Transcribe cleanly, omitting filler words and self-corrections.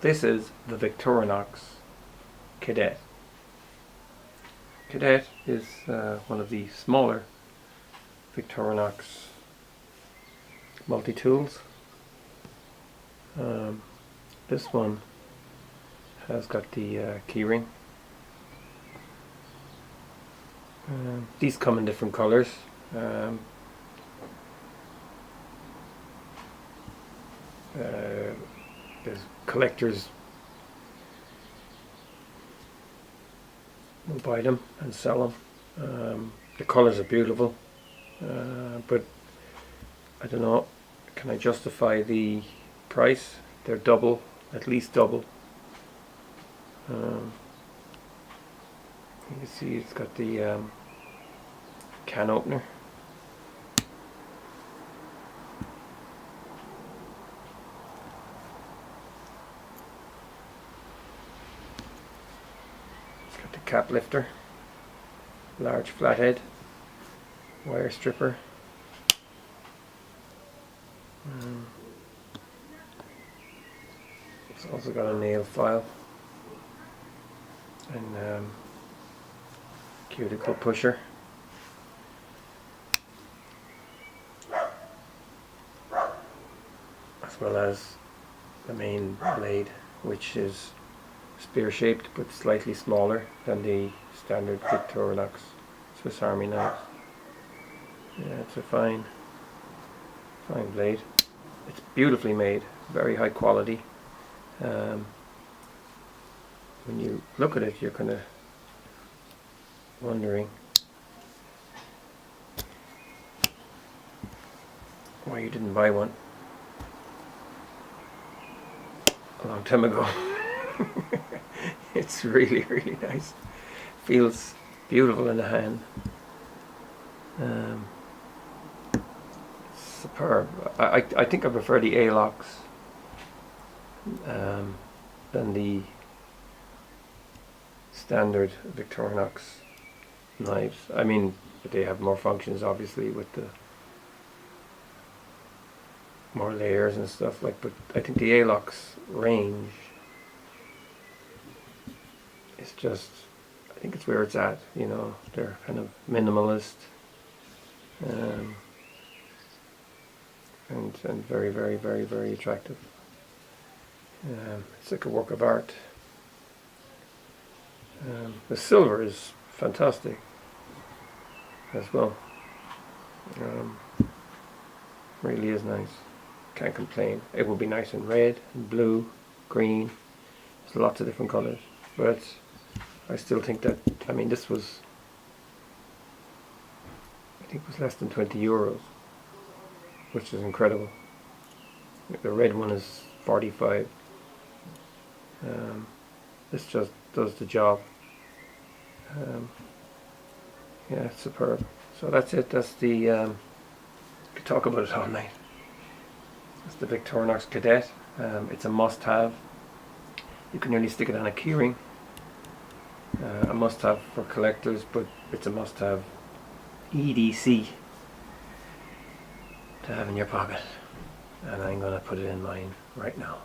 This is the Victorinox Cadet. Cadet is one of the smaller Victorinox multi-tools. This one has got the keyring. These come in different colors. There's collectors will buy them and sell them. The colors are beautiful, but I don't know, can I justify the price? They're double, at least double. You can see it's got the can opener. It's got the cap lifter, large flathead, wire stripper. It's also got a nail file and cuticle pusher. As well as the main blade, which is spear shaped but slightly smaller than the standard Victorinox Swiss Army knives. Yeah, it's a fine blade. It's beautifully made, very high quality. When you look at it, you're kind of wondering why you didn't buy one a long time ago. It's really, really nice. Feels beautiful in the hand. Superb. I think I prefer the A-locks than the standard Victorinox knives. I mean, but they have more functions obviously with the more layers and stuff like, but I think the A-locks range is just, I think it's where it's at, you know. They're kind of minimalist and very, very, very, very attractive. It's like a work of art. The silver is fantastic as well. Really is nice. Can't complain. It would be nice in red and blue, green. There's lots of different colors, but I still think that, I mean, this was, I think it was less than 20 euros, which is incredible. The red one is 45. This just does the job. Yeah, it's superb. So that's it. That's the could talk about it all night. It's the Victorinox Cadet. It's a must-have. You can nearly stick it on a keyring. A must-have for collectors, but it's a must-have EDC to have in your pocket. And I'm going to put it in mine right now.